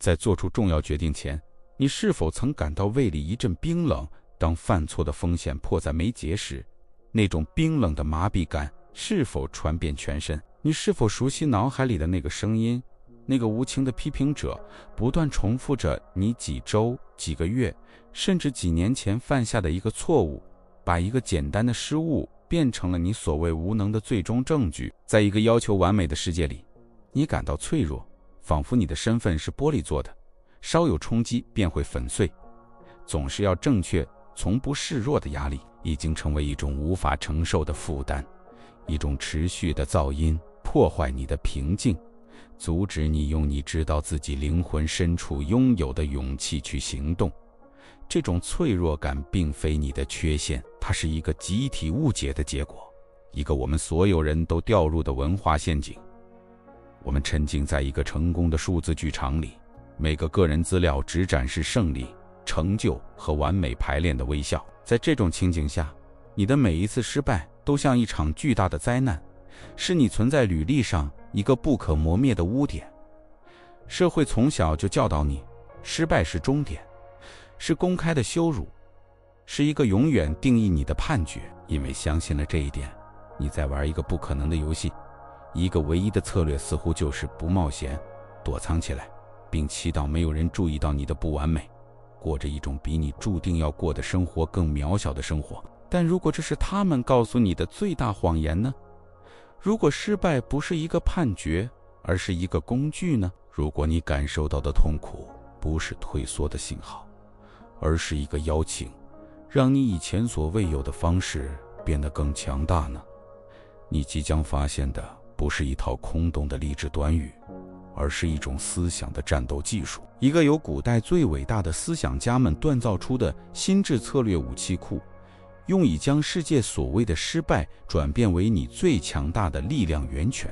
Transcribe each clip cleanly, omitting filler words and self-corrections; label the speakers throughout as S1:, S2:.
S1: 在做出重要决定前，你是否曾感到胃里一阵冰冷？当犯错的风险迫在眉睫时，那种冰冷的麻痹感是否传遍全身？你是否熟悉脑海里的那个声音，那个无情的批评者，不断重复着你几周、几个月，甚至几年前犯下的一个错误，把一个简单的失误变成了你所谓无能的最终证据？在一个要求完美的世界里，你感到脆弱，仿佛你的身份是玻璃做的，稍有冲击便会粉碎。总是要正确，从不示弱的压力已经成为一种无法承受的负担，一种持续的噪音，破坏你的平静，阻止你用你知道自己灵魂深处拥有的勇气去行动。这种脆弱感并非你的缺陷，它是一个集体误解的结果，一个我们所有人都掉入的文化陷阱。我们沉浸在一个成功的数字剧场里，每个个人资料只展示胜利、成就和完美排练的微笑。在这种情景下，你的每一次失败都像一场巨大的灾难，是你存在履历上一个不可磨灭的污点。社会从小就教导你，失败是终点，是公开的羞辱，是一个永远定义你的判决。因为相信了这一点，你在玩一个不可能的游戏，一个唯一的策略似乎就是不冒险，躲藏起来，并祈祷没有人注意到你的不完美，过着一种比你注定要过的生活更渺小的生活。但如果这是他们告诉你的最大谎言呢？如果失败不是一个判决，而是一个工具呢？如果你感受到的痛苦不是退缩的信号，而是一个邀请，让你以前所未有的方式变得更强大呢？你即将发现的不是一套空洞的励志短语，而是一种思想的战斗技术，一个由古代最伟大的思想家们锻造出的心智策略武器库，用以将世界所谓的失败转变为你最强大的力量源泉。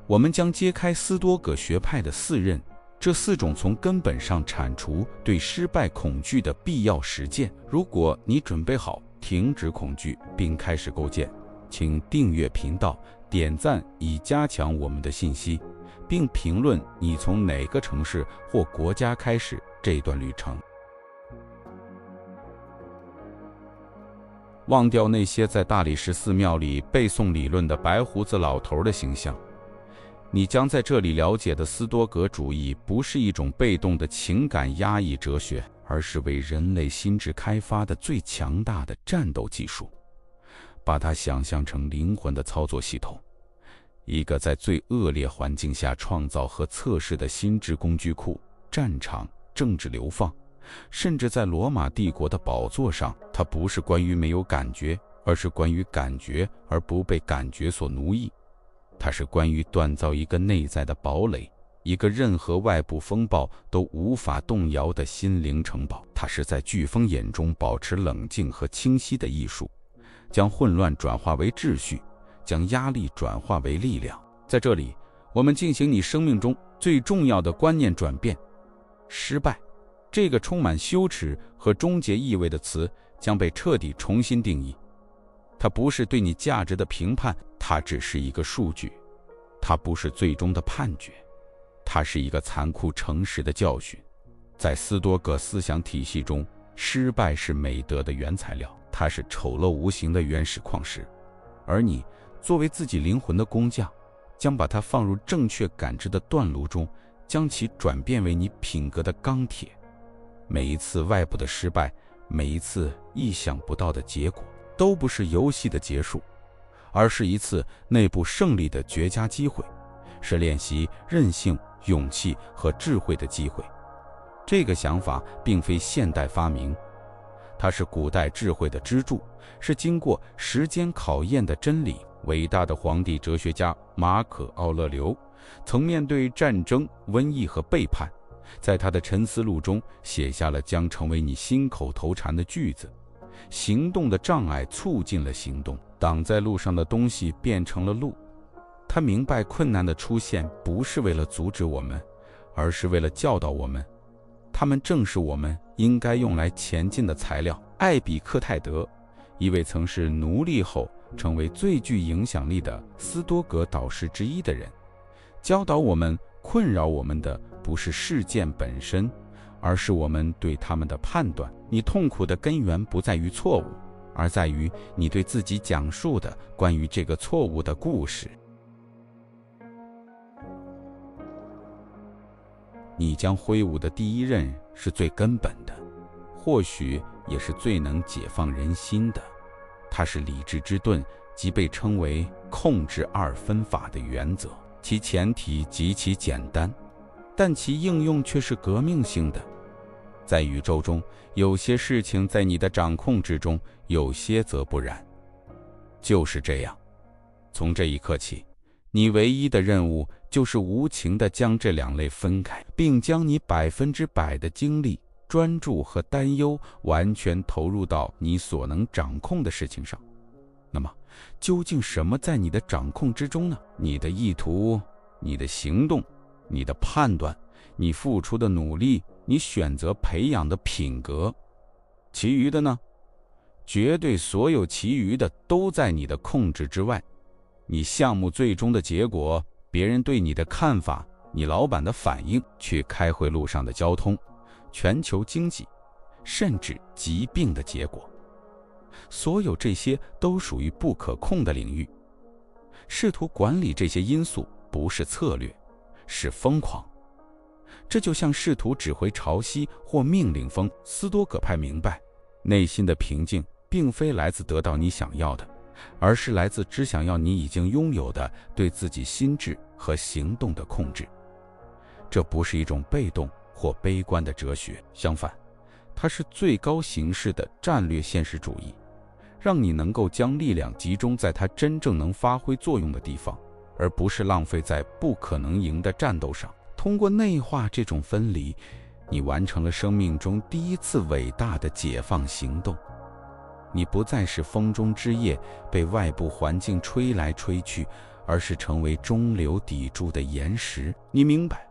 S1: 我们将揭开斯多葛学派的4任，这4种从根本上铲除对失败恐惧的必要实践。如果你准备好停止恐惧并开始构建，请订阅频道，点赞以加强我们的信息，并评论你从哪个城市或国家开始这段旅程。忘掉那些在大理石寺庙里背诵理论的白胡子老头的形象，你将在这里了解的斯多葛主义不是一种被动的情感压抑哲学，而是为人类心智开发的最强大的战斗技术。把它想象成灵魂的操作系统，一个在最恶劣环境下创造和测试的心智工具库。战场、政治流放，甚至在罗马帝国的宝座上，它不是关于没有感觉，而是关于感觉而不被感觉所奴役。它是关于锻造一个内在的堡垒，一个任何外部风暴都无法动摇的心灵城堡。它是在飓风眼中保持冷静和清晰的艺术，将混乱转化为秩序，将压力转化为力量。在这里，我们进行你生命中最重要的观念转变。失败这个充满羞耻和终结意味的词将被彻底重新定义。它不是对你价值的评判，它只是一个数据。它不是最终的判决，它是一个残酷诚实的教训。在斯多葛思想体系中，失败是美德的原材料，它是丑陋无形的原始矿石，而你作为自己灵魂的工匠，将把它放入正确感知的锻炉中，将其转变为你品格的钢铁。每一次外部的失败，每一次意想不到的结果，都不是游戏的结束，而是一次内部胜利的绝佳机会，是练习韧性、勇气和智慧的机会。这个想法并非现代发明，它是古代智慧的支柱，是经过时间考验的真理。伟大的皇帝哲学家马可·奥勒留曾面对战争、瘟疫和背叛，在他的沉思录中写下了将成为你心口头禅的句子：行动的障碍促进了行动，挡在路上的东西变成了路。他明白困难的出现不是为了阻止我们，而是为了教导我们，它们正是我们应该用来前进的材料。艾比克泰德，一位曾是奴隶后成为最具影响力的斯多葛导师之一的人，教导我们困扰我们的不是事件本身，而是我们对他们的判断。你痛苦的根源不在于错误，而在于你对自己讲述的关于这个错误的故事。你将挥舞的第一刃是最根本的，或许也是最能解放人心的。它是理智之盾，即被称为控制二分法的原则。其前提极其简单，但其应用却是革命性的。在宇宙中，有些事情在你的掌控之中，有些则不然。就是这样，从这一刻起，你唯一的任务就是无情地将这两类分开，并将你100%的精力、专注和担忧完全投入到你所能掌控的事情上。那么，究竟什么在你的掌控之中呢？你的意图、你的行动、你的判断、你付出的努力、你选择培养的品格。其余的呢？绝对所有其余的都在你的控制之外。你项目最终的结果，别人对你的看法，你老板的反应，去开会路上的交通，全球经济，甚至疾病的结果，所有这些都属于不可控的领域。试图管理这些因素不是策略，是疯狂。这就像试图指挥潮汐或命令风。斯多葛派明白，内心的平静并非来自得到你想要的，而是来自只想要你已经拥有的对自己心智和行动的控制。这不是一种被动或悲观的哲学，相反，它是最高形式的战略现实主义，让你能够将力量集中在它真正能发挥作用的地方，而不是浪费在不可能赢的战斗上。通过内化这种分离，你完成了生命中第一次伟大的解放行动。你不再是风中之叶，被外部环境吹来吹去，而是成为中流砥柱的岩石。你明白，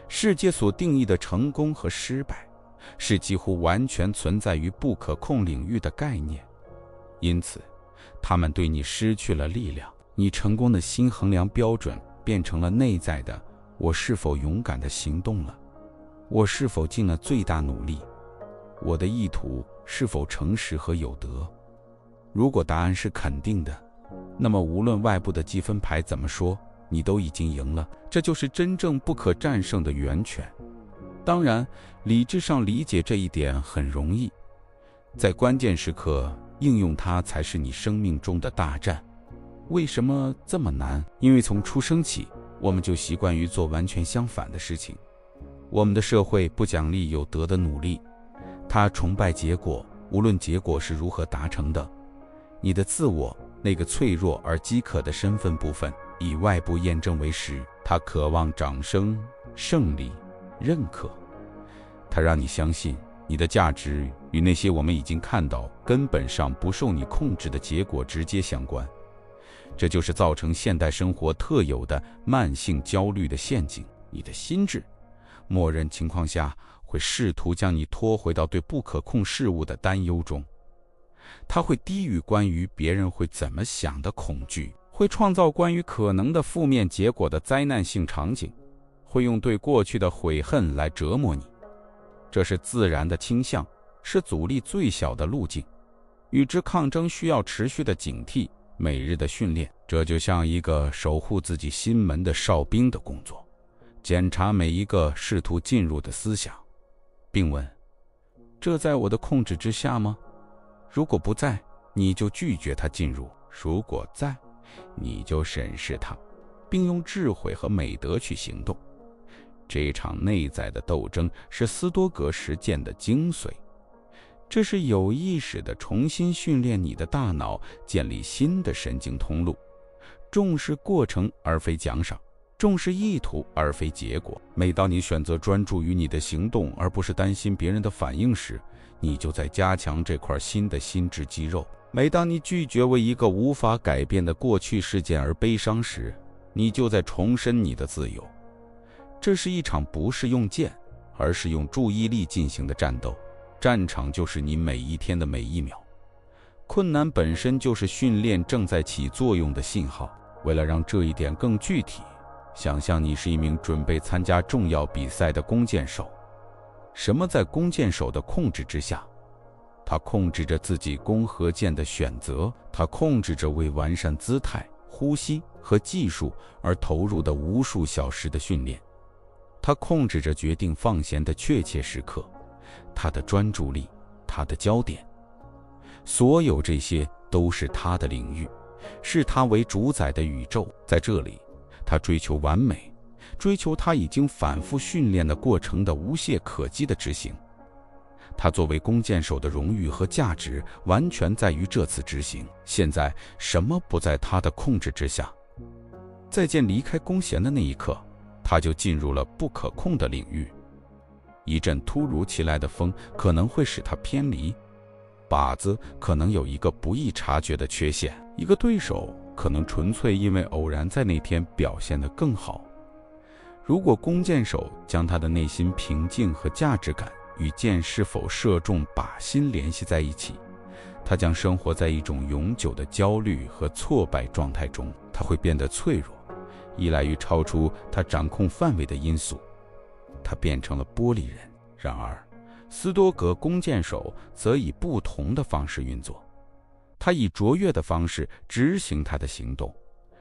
S1: 世界所定义的成功和失败，是几乎完全存在于不可控领域的概念，因此，他们对你失去了力量。你成功的新衡量标准变成了内在的：我是否勇敢地行动了？我是否尽了最大努力？我的意图是否诚实和有德？如果答案是肯定的，那么无论外部的积分牌怎么说，你都已经赢了。这就是真正不可战胜的源泉。当然，理智上理解这一点很容易，在关键时刻应用它才是你生命中的大战。为什么这么难？因为从出生起，我们就习惯于做完全相反的事情。我们的社会不奖励有德的努力，它崇拜结果，无论结果是如何达成的。你的自我，那个脆弱而饥渴的身份部分，以外部验证为实，它渴望掌声、胜利、认可。它让你相信你的价值与那些我们已经看到根本上不受你控制的结果直接相关。这就是造成现代生活特有的慢性焦虑的陷阱。你的心智默认情况下会试图将你拖回到对不可控事物的担忧中，它会低于关于别人会怎么想的恐惧，会创造关于可能的负面结果的灾难性场景，会用对过去的悔恨来折磨你。这是自然的倾向，是阻力最小的路径。与之抗争需要持续的警惕，每日的训练。这就像一个守护自己心门的哨兵的工作，检查每一个试图进入的思想，并问：这在我的控制之下吗？如果不在，你就拒绝它进入；如果在，你就审视它，并用智慧和美德去行动。这场内在的斗争是斯多葛实践的精髓，这是有意识地重新训练你的大脑，建立新的神经通路，重视过程而非奖赏，重视意图而非结果。每当你选择专注于你的行动，而不是担心别人的反应时，你就在加强这块新的心智肌肉。每当你拒绝为一个无法改变的过去事件而悲伤时，你就在重申你的自由。这是一场不是用剑，而是用注意力进行的战斗。战场就是你每一天的每一秒。困难本身就是训练正在起作用的信号。为了让这一点更具体，想象你是一名准备参加重要比赛的弓箭手，什么在弓箭手的控制之下？他控制着自己弓和箭的选择，他控制着为完善姿态、呼吸和技术而投入的无数小时的训练，他控制着决定放弦的确切时刻，他的专注力，他的焦点，所有这些都是他的领域，是他为主宰的宇宙。在这里，他追求完美，追求他已经反复训练的过程的无懈可击的执行。他作为弓箭手的荣誉和价值完全在于这次执行。现在什么不在他的控制之下？在箭离开弓弦的那一刻，他就进入了不可控的领域。一阵突如其来的风可能会使他偏离，靶子可能有一个不易察觉的缺陷，一个对手可能纯粹因为偶然在那天表现得更好。如果弓箭手将他的内心平静和价值感与箭是否射中靶心联系在一起，他将生活在一种永久的焦虑和挫败状态中。他会变得脆弱，依赖于超出他掌控范围的因素。他变成了玻璃人。然而，斯多格弓箭手则以不同的方式运作。他以卓越的方式执行他的行动，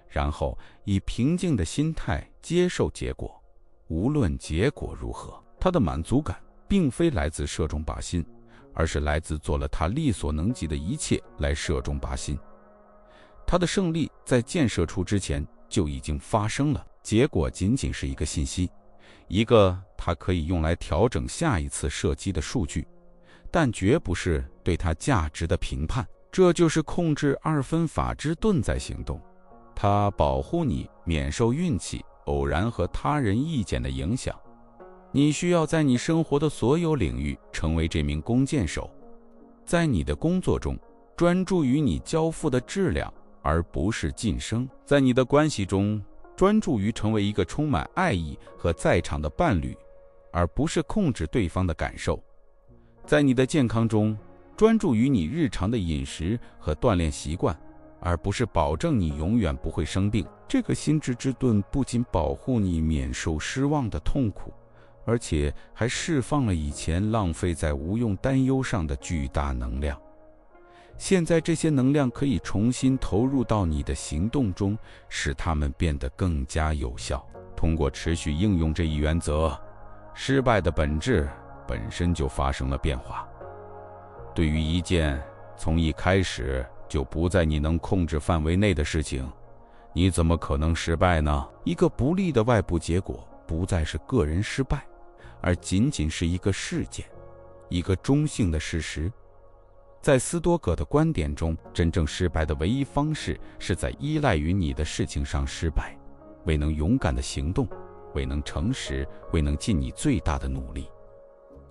S1: 然后以平静的心态接受结果，无论结果如何。他的满足感并非来自射中靶心，而是来自做了他力所能及的一切来射中靶心。他的胜利在箭射出之前就已经发生了，结果仅仅是一个信息，一个他可以用来调整下一次射击的数据，但绝不是对他价值的评判。这就是控制二分法之盾在行动，它保护你免受运气、偶然和他人意见的影响。你需要在你生活的所有领域成为这名弓箭手，在你的工作中专注于你交付的质量，而不是晋升；在你的关系中专注于成为一个充满爱意和在场的伴侣，而不是控制对方的感受；在你的健康中专注于你日常的饮食和锻炼习惯，而不是保证你永远不会生病。这个心智之盾不仅保护你免受失望的痛苦，而且还释放了以前浪费在无用担忧上的巨大能量。现在这些能量可以重新投入到你的行动中，使它们变得更加有效。通过持续应用这一原则，失败的本质本身就发生了变化。对于一件从一开始就不在你能控制范围内的事情，你怎么可能失败呢？一个不利的外部结果不再是个人失败，而仅仅是一个事件，一个中性的事实。在斯多葛的观点中，真正失败的唯一方式是在依赖于你的事情上失败，未能勇敢的行动，未能诚实，未能尽你最大的努力。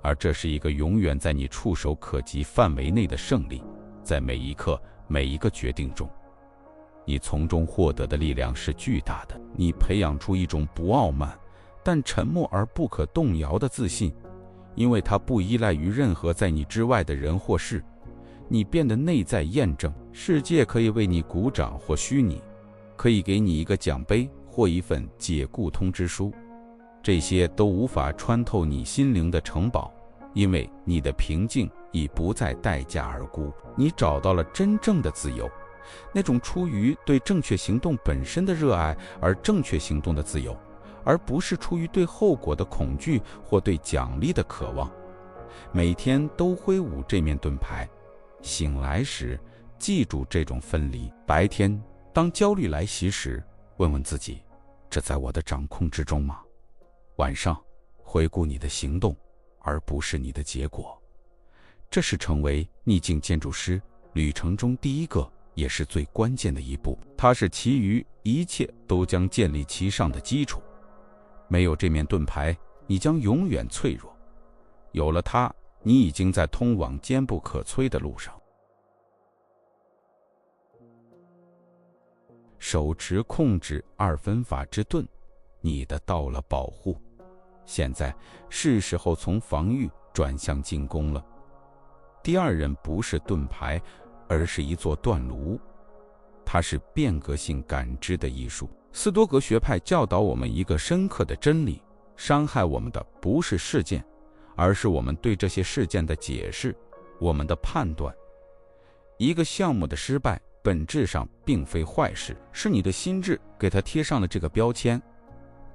S1: 而这是一个永远在你触手可及范围内的胜利，在每一刻每一个决定中，你从中获得的力量是巨大的。你培养出一种不傲慢但沉默而不可动摇的自信，因为它不依赖于任何在你之外的人或事。你变得内在验证，世界可以为你鼓掌或虚拟，可以给你一个奖杯或一份解雇通知书，这些都无法穿透你心灵的城堡，因为你的平静已不再待价而沽。你找到了真正的自由，那种出于对正确行动本身的热爱而正确行动的自由，而不是出于对后果的恐惧或对奖励的渴望。每天都挥舞这面盾牌，醒来时记住这种分离。白天当焦虑来袭时，问问自己，这在我的掌控之中吗？晚上回顾你的行动，而不是你的结果。这是成为逆境建筑师旅程中第一个也是最关键的一步，它是其余一切都将建立其上的基础。没有这面盾牌，你将永远脆弱；有了它，你已经在通往坚不可摧的路上。手持控制二分法之盾，你的到了保护。现在是时候从防御转向进攻了。第二人不是盾牌，而是一座断炉。它是变革性感知的艺术，斯多葛学派教导我们一个深刻的真理：伤害我们的不是事件，而是我们对这些事件的解释，我们的判断。一个项目的失败本质上并非坏事，是你的心智给它贴上了这个标签。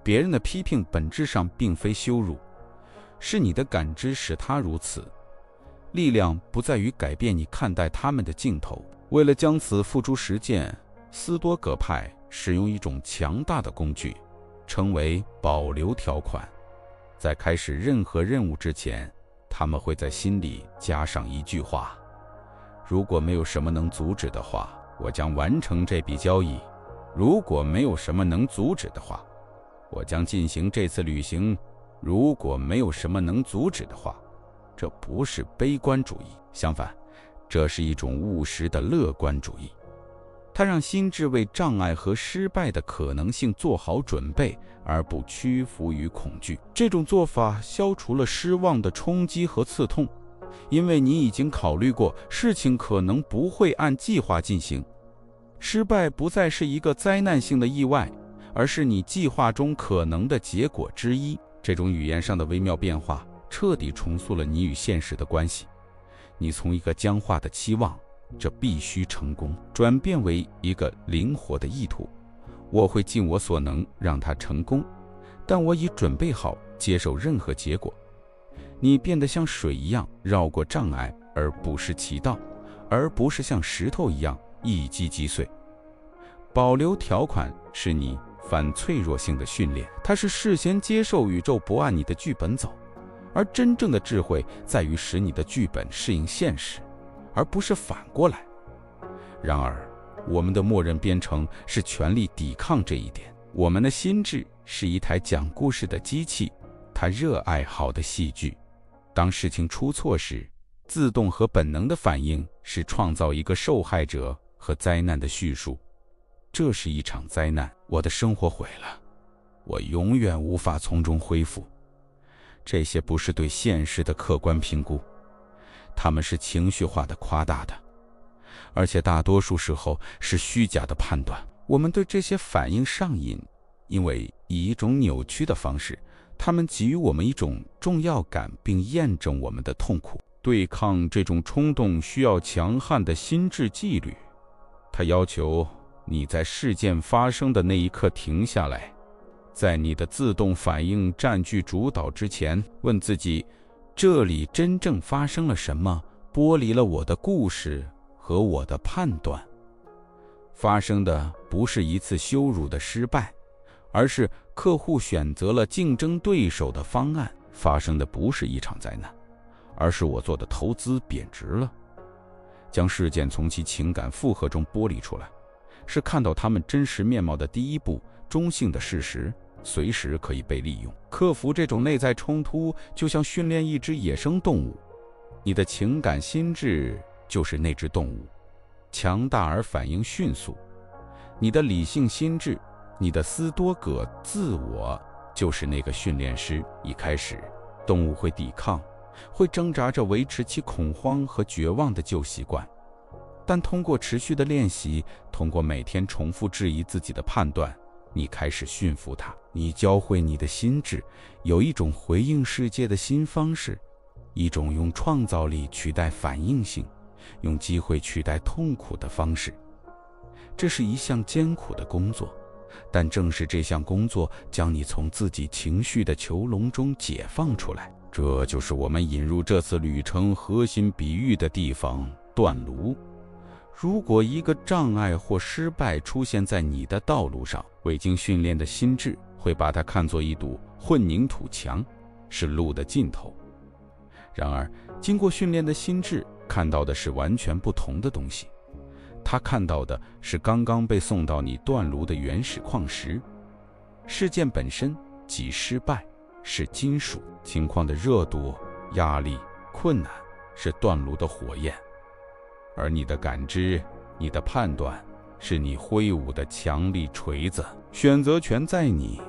S1: 别人的批评本质上并非羞辱，是你的感知使它如此。力量不在于改变你看待他们的镜头。为了将此付诸实践，斯多葛派使用一种强大的工具，称为保留条款。在开始任何任务之前，他们会在心里加上一句话：如果没有什么能阻止的话，我将完成这笔交易；如果没有什么能阻止的话，我将进行这次旅行；如果没有什么能阻止的话。这不是悲观主义，相反，这是一种务实的乐观主义。它让心智为障碍和失败的可能性做好准备，而不屈服于恐惧。这种做法消除了失望的冲击和刺痛，因为你已经考虑过事情可能不会按计划进行。失败不再是一个灾难性的意外，而是你计划中可能的结果之一。这种语言上的微妙变化彻底重塑了你与现实的关系。你从一个僵化的期望，这必须成功，转变为一个灵活的意图。我会尽我所能让它成功，但我已准备好接受任何结果。你变得像水一样绕过障碍，而不是其道，而不是像石头一样一击即碎。保留条款是你反脆弱性的训练，它是事先接受宇宙不按你的剧本走。而真正的智慧在于使你的剧本适应现实，而不是反过来。然而，我们的默认编程是全力抵抗这一点。我们的心智是一台讲故事的机器，它热爱好的戏剧。当事情出错时，自动和本能的反应是创造一个受害者和灾难的叙述。这是一场灾难，我的生活毁了，我永远无法从中恢复。这些不是对现实的客观评估，它们是情绪化的、夸大的，而且大多数时候是虚假的判断。我们对这些反应上瘾，因为以一种扭曲的方式，它们给予我们一种重要感，并验证我们的痛苦。对抗这种冲动需要强悍的心智纪律，它要求你在事件发生的那一刻停下来。在你的自动反应占据主导之前，问自己：这里真正发生了什么？剥离了我的故事和我的判断。发生的不是一次羞辱的失败，而是客户选择了竞争对手的方案。发生的不是一场灾难，而是我做的投资贬值了。将事件从其情感负荷中剥离出来，是看到他们真实面貌的第一步。中性的事实随时可以被利用。克服这种内在冲突，就像训练一只野生动物。你的情感心智就是那只动物，强大而反应迅速。你的理性心智，你的斯多葛自我，就是那个训练师。一开始，动物会抵抗，会挣扎着维持其恐慌和绝望的旧习惯。但通过持续的练习，通过每天重复质疑自己的判断，你开始驯服它。你教会你的心智有一种回应世界的新方式，一种用创造力取代反应性，用机会取代痛苦的方式。这是一项艰苦的工作，但正是这项工作将你从自己情绪的囚笼中解放出来。这就是我们引入这次旅程核心比喻的地方——断炉。如果一个障碍或失败出现在你的道路上，未经训练的心智会把它看作一堵混凝土墙，是路的尽头。然而，经过训练的心智看到的是完全不同的东西。他看到的是刚刚被送到你断炉的原始矿石。事件本身即失败，是金属。情况的热度、压力、困难是断炉的火焰。而你的感知、你的判断，是你挥舞的强力锤子。选择权在你，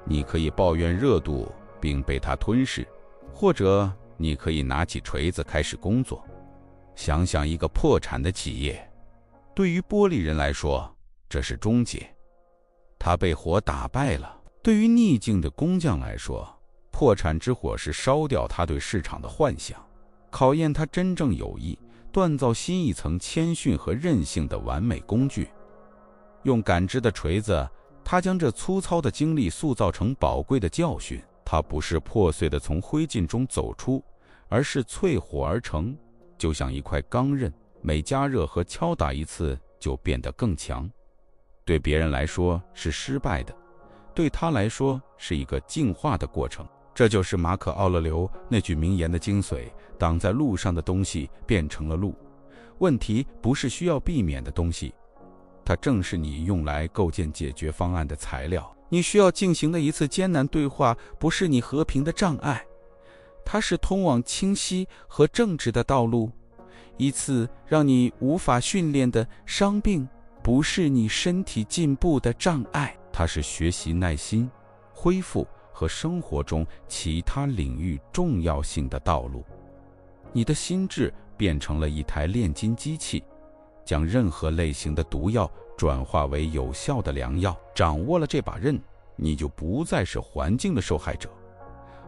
S1: 你可以抱怨热度并被它吞噬，或者你可以拿起锤子开始工作。想想一个破产的企业，对于玻璃人来说，这是终结。他被火打败了。对于逆境的工匠来说，破产之火是烧掉他对市场的幻想，考验他真正有意锻造新一层谦逊和韧性的完美工具。用感知的锤子，他将这粗糙的经历塑造成宝贵的教训。它不是破碎的从灰烬中走出，而是淬火而成，就像一块钢刃，每加热和敲打一次就变得更强。对别人来说是失败的，对他来说是一个进化的过程。这就是马可·奥勒留那句名言的精髓：挡在路上的东西变成了路。问题不是需要避免的东西，它正是你用来构建解决方案的材料。你需要进行的一次艰难对话，不是你和平的障碍，它是通往清晰和正直的道路。一次让你无法训练的伤病，不是你身体进步的障碍，它是学习耐心、恢复和生活中其他领域重要性的道路。你的心智变成了一台炼金机器，将任何类型的毒药转化为有效的良药。掌握了这把刃，你就不再是环境的受害者，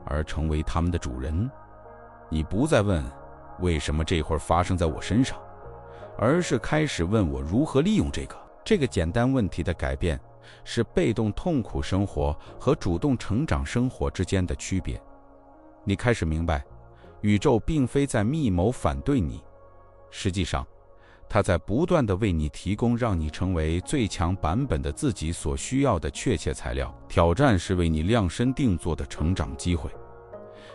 S1: 而成为他们的主人。你不再问为什么这会儿发生在我身上，而是开始问我如何利用这个。这个简单问题的改变，是被动痛苦生活和主动成长生活之间的区别。你开始明白，宇宙并非在密谋反对你，实际上它在不断地为你提供让你成为最强版本的自己所需要的确切材料。挑战是为你量身定做的成长机会，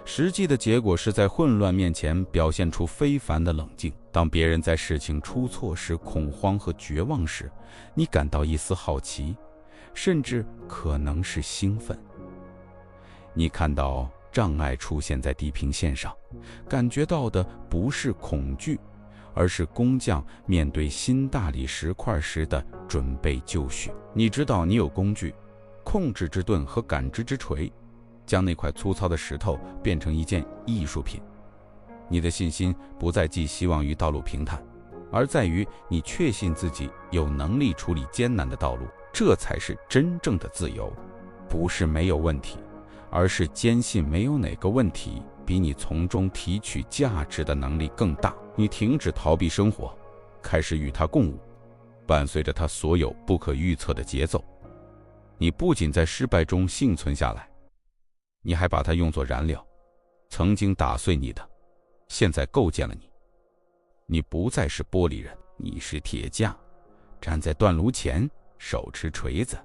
S1: 实际的结果是在混乱面前表现出非凡的冷静。当别人在事情出错时恐慌和绝望时，你感到一丝好奇，甚至可能是兴奋。你看到障碍出现在地平线上，感觉到的不是恐惧，而是工匠面对新大理石块时的准备就绪。你知道你有工具、控制之盾和感知之锤，将那块粗糙的石头变成一件艺术品。你的信心不再寄希望于道路平坦，而在于你确信自己有能力处理艰难的道路。这才是真正的自由，不是没有问题，而是坚信没有哪个问题比你从中提取价值的能力更大。你停止逃避生活，开始与它共舞，伴随着它所有不可预测的节奏。你不仅在失败中幸存下来，你还把它用作燃料。曾经打碎你的，现在构建了你。你不再是玻璃人，你是铁匠，站在锻炉前，手持锤子，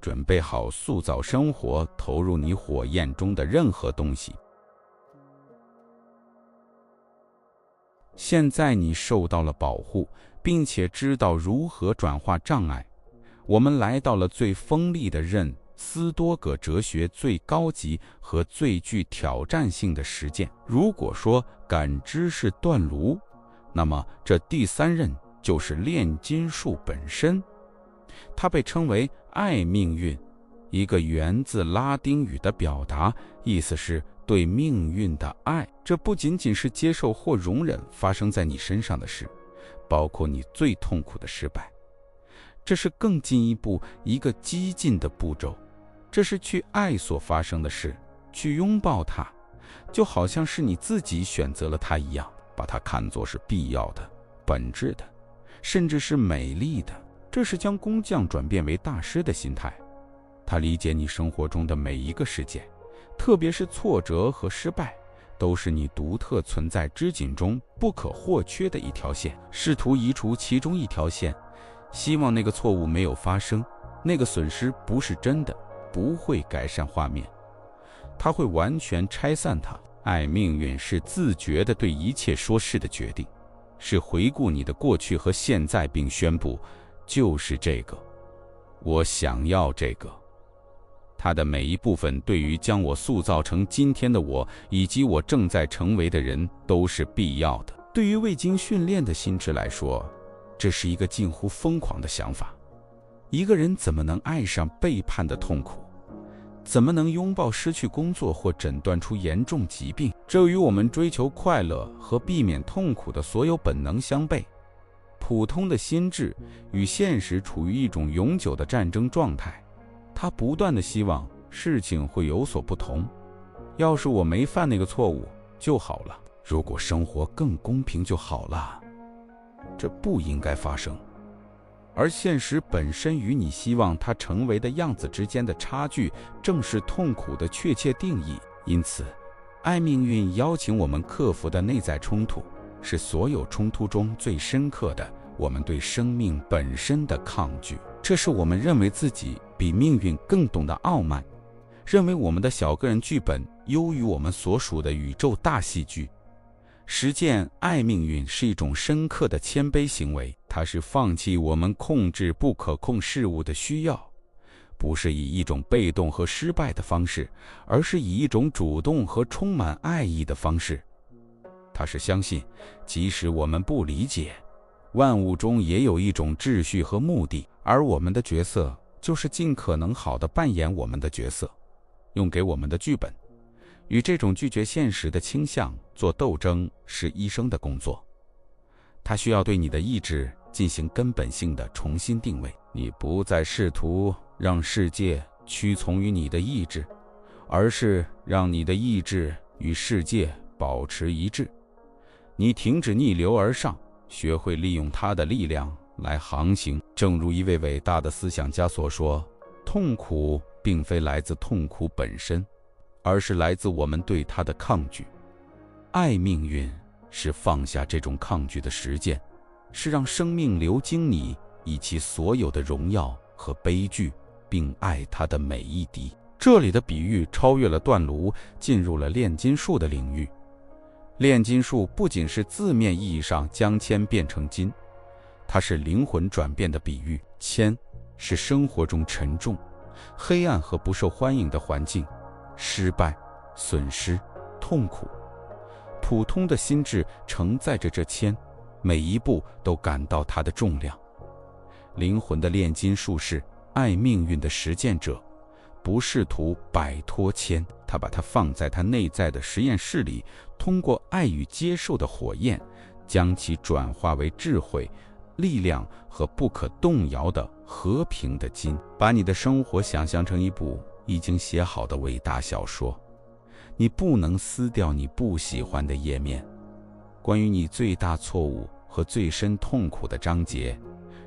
S1: 准备好塑造生活，投入你火焰中的任何东西。现在你受到了保护，并且知道如何转化障碍。我们来到了最锋利的刃，斯多葛哲学最高级和最具挑战性的实践。如果说感知是锻炉，那么这第三刃就是炼金术本身。它被称为爱命运，一个源自拉丁语的表达，意思是对命运的爱。这不仅仅是接受或容忍发生在你身上的事，包括你最痛苦的失败。这是更进一步一个激进的步骤，这是去爱所发生的事，去拥抱它，就好像是你自己选择了它一样，把它看作是必要的、本质的，甚至是美丽的。这是将工匠转变为大师的心态。他理解你生活中的每一个事件，特别是挫折和失败，都是你独特存在织锦中不可或缺的一条线。试图移除其中一条线，希望那个错误没有发生，那个损失不是真的，不会改善画面，它会完全拆散它。爱命运是自觉地对一切说是的决定，是回顾你的过去和现在并宣布，就是这个，我想要这个。它的每一部分对于将我塑造成今天的我，以及我正在成为的人，都是必要的。对于未经训练的心智来说，这是一个近乎疯狂的想法。一个人怎么能爱上背叛的痛苦？怎么能拥抱失去工作或诊断出严重疾病？这与我们追求快乐和避免痛苦的所有本能相悖。普通的心智与现实处于一种永久的战争状态，他不断地希望事情会有所不同。要是我没犯那个错误就好了，如果生活更公平就好了。这不应该发生。而现实本身与你希望它成为的样子之间的差距，正是痛苦的确切定义。因此，爱命运邀请我们克服的内在冲突，是所有冲突中最深刻的，我们对生命本身的抗拒。这是我们认为自己比命运更懂得傲慢，认为我们的小个人剧本优于我们所属的宇宙大戏剧。实践爱命运是一种深刻的谦卑行为，它是放弃我们控制不可控事物的需要，不是以一种被动和失败的方式，而是以一种主动和充满爱意的方式。它是相信，即使我们不理解，万物中也有一种秩序和目的，而我们的角色就是尽可能好地扮演我们的角色，用给我们的剧本。与这种拒绝现实的倾向做斗争是医生的工作，他需要对你的意志进行根本性的重新定位。你不再试图让世界屈从于你的意志，而是让你的意志与世界保持一致。你停止逆流而上，学会利用它的力量来航行。正如一位伟大的思想家所说，痛苦并非来自痛苦本身，而是来自我们对它的抗拒。爱命运是放下这种抗拒的实践，是让生命流经你，以其所有的荣耀和悲剧，并爱它的每一滴。这里的比喻超越了锻炉，进入了炼金术的领域。炼金术不仅是字面意义上将铅变成金，它是灵魂转变的比喻。铅是生活中沉重、黑暗和不受欢迎的环境，失败、损失、痛苦。普通的心智承载着这铅，每一步都感到它的重量。灵魂的炼金术士，爱命运的实践者，不试图摆脱铅，他把它放在他内在的实验室里，通过爱与接受的火焰，将其转化为智慧、力量和不可动摇的和平的金。把你的生活想象成一部已经写好的伟大小说，你不能撕掉你不喜欢的页面。关于你最大错误和最深痛苦的章节，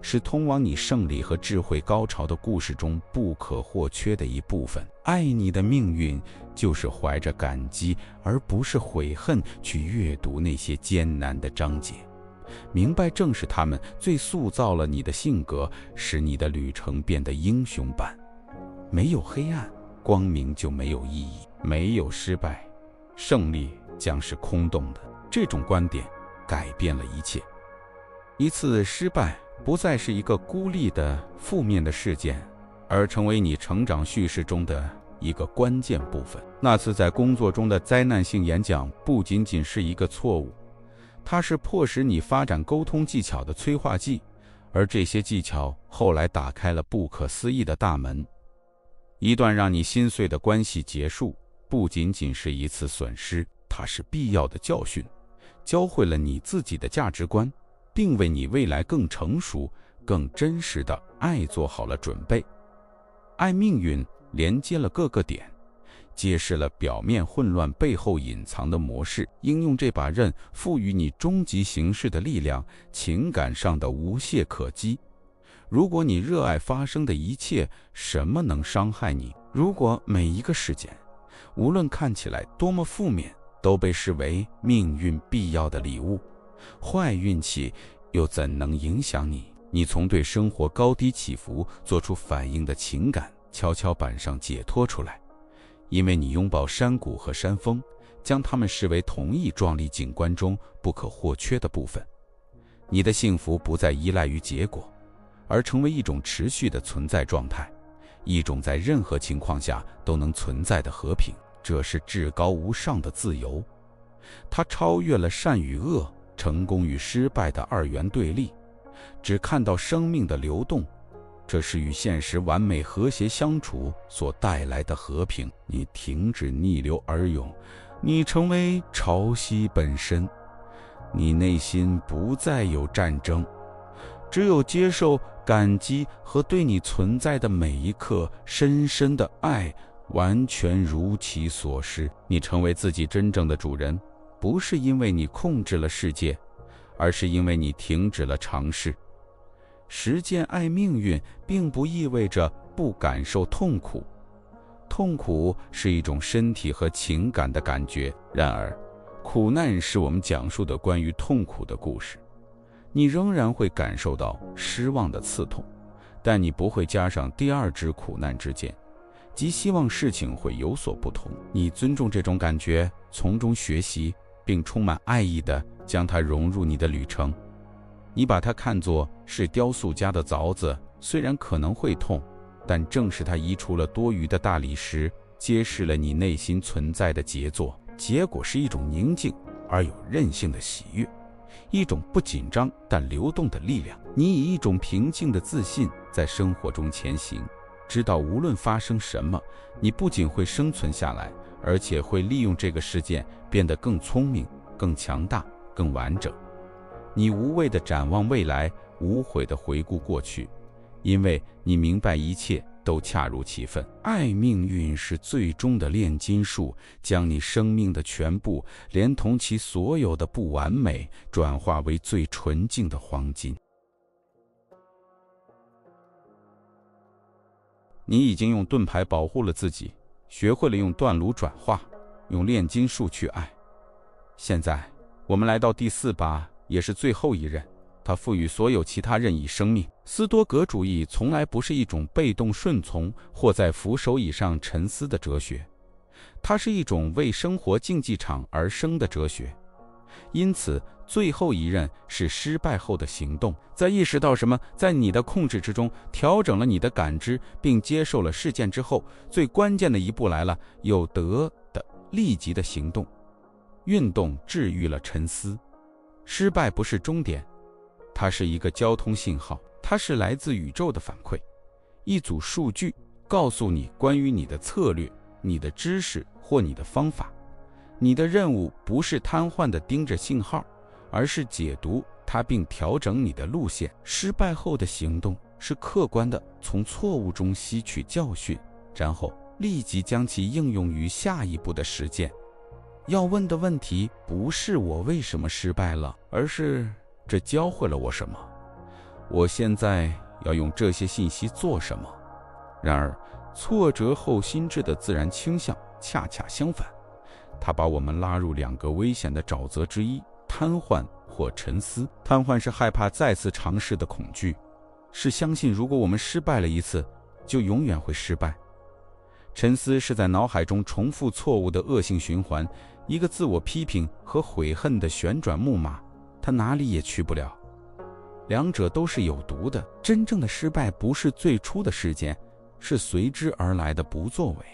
S1: 是通往你胜利和智慧高潮的故事中不可或缺的一部分。爱你的命运，就是怀着感激而不是悔恨去阅读那些艰难的章节，明白正是他们最塑造了你的性格，使你的旅程变得英雄般。没有黑暗，光明就没有意义；没有失败，胜利将是空洞的。这种观点改变了一切。一次失败不再是一个孤立的负面的事件，而成为你成长叙事中的一个关键部分。那次在工作中的灾难性演讲不仅仅是一个错误，它是迫使你发展沟通技巧的催化剂，而这些技巧后来打开了不可思议的大门。一段让你心碎的关系结束，不仅仅是一次损失，它是必要的教训，教会了你自己的价值观，并为你未来更成熟、更真实的爱做好了准备。爱命运连接了各个点，揭示了表面混乱背后隐藏的模式。应用这把刃，赋予你终极形式的力量，情感上的无懈可击。如果你热爱发生的一切，什么能伤害你？如果每一个事件，无论看起来多么负面，都被视为命运必要的礼物，坏运气又怎能影响你？你从对生活高低起伏做出反应的情感跷跷板上解脱出来，因为你拥抱山谷和山峰，将它们视为同一壮丽景观中不可或缺的部分。你的幸福不再依赖于结果，而成为一种持续的存在状态，一种在任何情况下都能存在的和平。这是至高无上的自由，它超越了善与恶、成功与失败的二元对立，只看到生命的流动。这是与现实完美和谐相处所带来的和平。你停止逆流而涌，你成为潮汐本身，你内心不再有战争，只有接受感激和对你存在的每一刻深深的爱，完全如其所示。你成为自己真正的主人，不是因为你控制了世界，而是因为你停止了尝试。实践爱命运，并不意味着不感受痛苦。痛苦是一种身体和情感的感觉，然而，苦难是我们讲述的关于痛苦的故事。你仍然会感受到失望的刺痛，但你不会加上第二支苦难之间，即希望事情会有所不同。你尊重这种感觉，从中学习，并充满爱意地将它融入你的旅程。你把它看作是雕塑家的凿子，虽然可能会痛，但正是它移除了多余的大理石，揭示了你内心存在的杰作。结果是一种宁静而有韧性的喜悦，一种不紧张但流动的力量。你以一种平静的自信在生活中前行，知道无论发生什么，你不仅会生存下来，而且会利用这个事件变得更聪明、更强大、更完整。你无畏地展望未来，无悔地回顾过去，因为你明白一切都恰如其分。爱命运是最终的炼金术，将你生命的全部，连同其所有的不完美，转化为最纯净的黄金。你已经用盾牌保护了自己，学会了用断炉转化，用炼金术去爱。现在，我们来到第4把，也是最后一刃。它赋予所有其他任意生命。斯多葛主义从来不是一种被动顺从或在扶手椅上沉思的哲学，它是一种为生活竞技场而生的哲学。因此，最后一任是失败后的行动。在意识到什么在你的控制之中，调整了你的感知，并接受了事件之后，最关键的一步来了，有德的立即的行动。运动治愈了沉思。失败不是终点，它是一个交通信号，它是来自宇宙的反馈，一组数据告诉你关于你的策略、你的知识或你的方法。你的任务不是瘫痪地盯着信号，而是解读它并调整你的路线。失败后的行动是客观的从错误中吸取教训，然后立即将其应用于下一步的实践。要问的问题不是我为什么失败了，而是这教会了我什么？我现在要用这些信息做什么？然而，挫折后心智的自然倾向恰恰相反，它把我们拉入2个危险的沼泽之一：瘫痪或沉思。瘫痪是害怕再次尝试的恐惧，是相信如果我们失败了一次，就永远会失败。沉思是在脑海中重复错误的恶性循环，一个自我批评和悔恨的旋转木马，它哪里也去不了。两者都是有毒的。真正的失败不是最初的事件，是随之而来的不作为。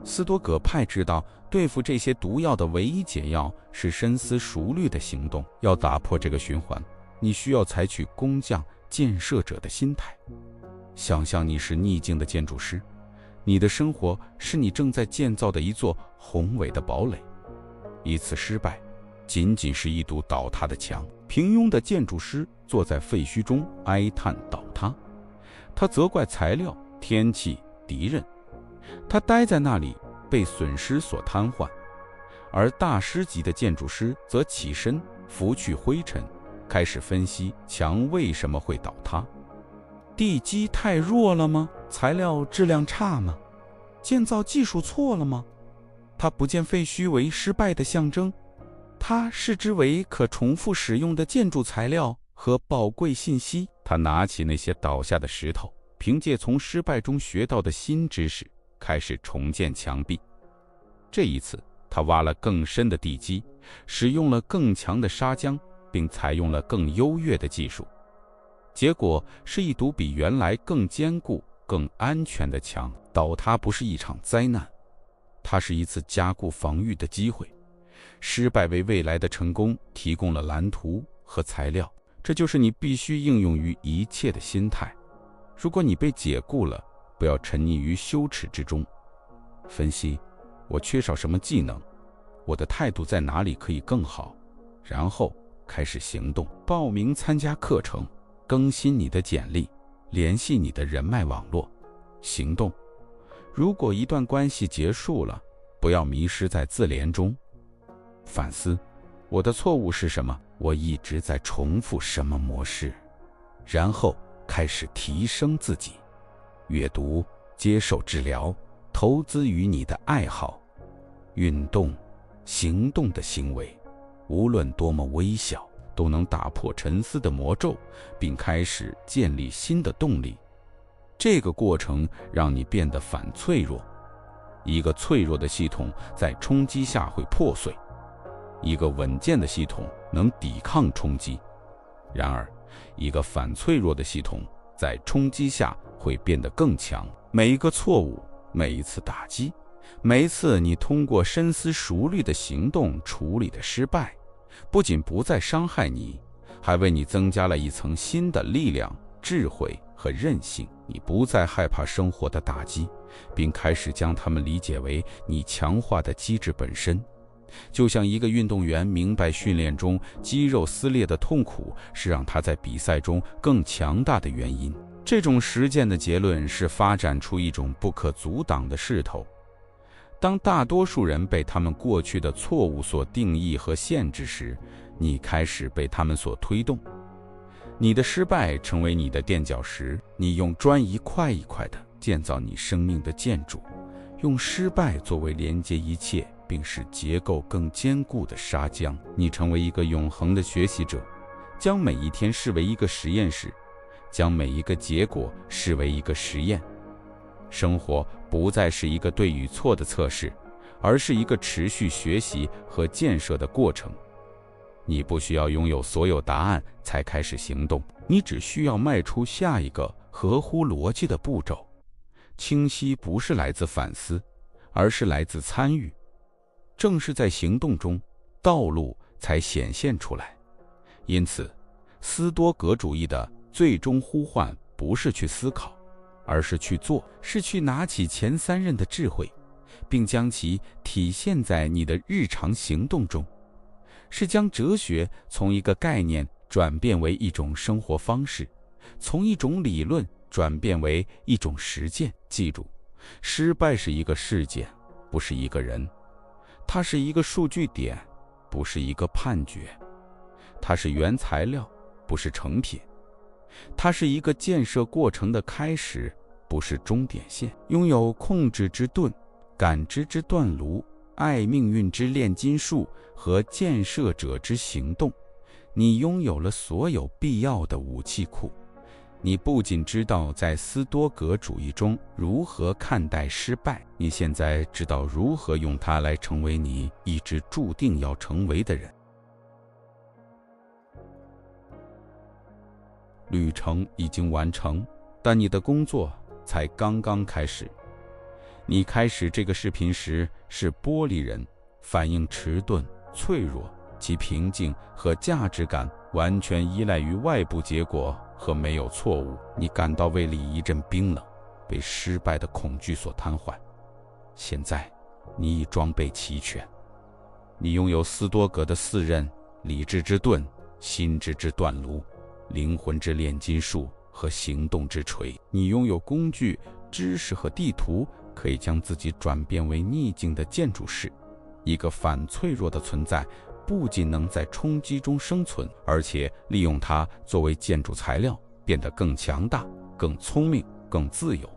S1: 斯多葛派知道，对付这些毒药的唯一解药是深思熟虑的行动。要打破这个循环，你需要采取工匠、建设者的心态。想象你是逆境的建筑师，你的生活是你正在建造的一座宏伟的堡垒。一次失败仅仅是一堵倒塌的墙。平庸的建筑师坐在废墟中哀叹倒塌，他责怪材料、天气、敌人，他待在那里被损失所瘫痪。而大师级的建筑师则起身拂去灰尘，开始分析墙为什么会倒塌。地基太弱了吗？材料质量差吗？建造技术错了吗？他不见废墟为失败的象征，他视之为可重复使用的建筑材料和宝贵信息。他拿起那些倒下的石头，凭借从失败中学到的新知识，开始重建墙壁。这一次，他挖了更深的地基，使用了更强的砂浆，并采用了更优越的技术。结果是一堵比原来更坚固、更安全的墙。倒塌不是一场灾难，它是一次加固防御的机会。失败为未来的成功提供了蓝图和材料，这就是你必须应用于一切的心态。如果你被解雇了，不要沉溺于羞耻之中，分析我缺少什么技能，我的态度在哪里可以更好，然后开始行动。报名参加课程，更新你的简历，联系你的人脉网络。行动。如果一段关系结束了，不要迷失在自怜中。反思，我的错误是什么？我一直在重复什么模式？然后开始提升自己。阅读，接受治疗，投资于你的爱好。运动，行动的行为，无论多么微小，都能打破沉思的魔咒，并开始建立新的动力。这个过程让你变得反脆弱。一个脆弱的系统在冲击下会破碎，一个稳健的系统能抵抗冲击。然而，一个反脆弱的系统在冲击下会变得更强。每一个错误，每一次打击，每一次你通过深思熟虑的行动处理的失败，不仅不再伤害你，还为你增加了一层新的力量、智慧和韧性。你不再害怕生活的打击，并开始将它们理解为你强化的机制本身。就像一个运动员明白训练中肌肉撕裂的痛苦是让他在比赛中更强大的原因。这种实践的结论是发展出一种不可阻挡的势头。当大多数人被他们过去的错误所定义和限制时，你开始被他们所推动。你的失败成为你的垫脚石，你用砖一块一块地建造你生命的建筑，用失败作为连接一切并使结构更坚固的砂浆。你成为一个永恒的学习者，将每一天视为一个实验室，将每一个结果视为一个实验。生活不再是一个对与错的测试，而是一个持续学习和建设的过程。你不需要拥有所有答案才开始行动，你只需要迈出下一个合乎逻辑的步骤。清晰不是来自反思，而是来自参与。正是在行动中，道路才显现出来。因此，斯多葛主义的最终呼唤不是去思考，而是去做，是去拿起前三任的智慧，并将其体现在你的日常行动中。是将哲学从一个概念转变为一种生活方式，从一种理论转变为一种实践。记住，失败是一个事件，不是一个人；它是一个数据点，不是一个判决；它是原材料，不是成品；它是一个建设过程的开始，不是终点线。拥有控制之盾、感知之断炉、爱命运之炼金术和建设者之行动，你拥有了所有必要的武器库。你不仅知道在斯多葛主义中如何看待失败，你现在知道如何用它来成为你一直注定要成为的人。旅程已经完成，但你的工作才刚刚开始。你开始这个视频时是玻璃人，反应迟钝、脆弱，其平静和价值感完全依赖于外部结果和没有错误。你感到胃里一阵冰冷，被失败的恐惧所瘫痪。现在，你已装备齐全，你拥有斯多葛的4刃：理智之盾、心智之断炉、灵魂之炼金术和行动之锤。你拥有工具、知识和地图，可以将自己转变为逆境的建筑师。一个反脆弱的存在不仅能在冲击中生存，而且利用它作为建筑材料，变得更强大、更聪明、更自由。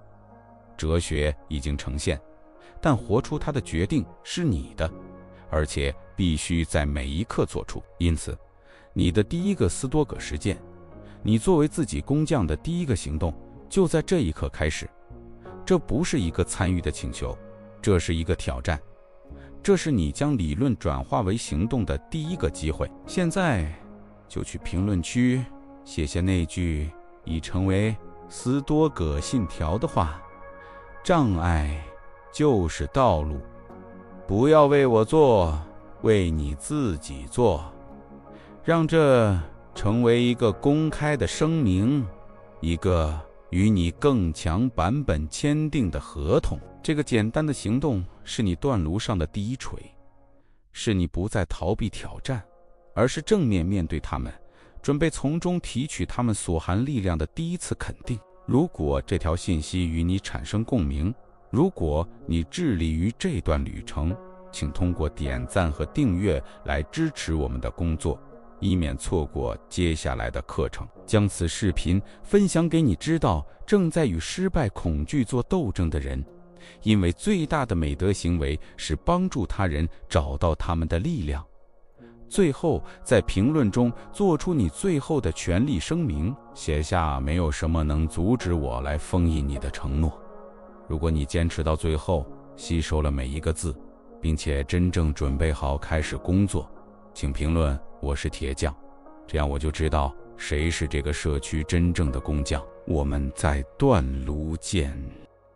S1: 哲学已经呈现，但活出它的决定是你的，而且必须在每一刻做出。因此，你的第一个斯多葛实践，你作为自己工匠的第一个行动，就在这一刻开始。这不是一个参与的请求，这是一个挑战。这是你将理论转化为行动的第一个机会。现在就去评论区写下那句已成为斯多葛信条的话：障碍就是道路。不要为我做，为你自己做。让这成为一个公开的声明，一个与你更强版本签订的合同。这个简单的行动是你断炉上的第一锤，是你不再逃避挑战，而是正面面对他们，准备从中提取他们所含力量的第一次肯定。如果这条信息与你产生共鸣，如果你致力于这段旅程，请通过点赞和订阅来支持我们的工作，以免错过接下来的课程。将此视频分享给你知道正在与失败恐惧做斗争的人，因为最大的美德行为是帮助他人找到他们的力量。最后，在评论中做出你最后的权利声明，写下没有什么能阻止我来封印你的承诺。如果你坚持到最后，吸收了每一个字，并且真正准备好开始工作，请评论我是铁匠，这样我就知道谁是这个社区真正的工匠。我们在段炉见。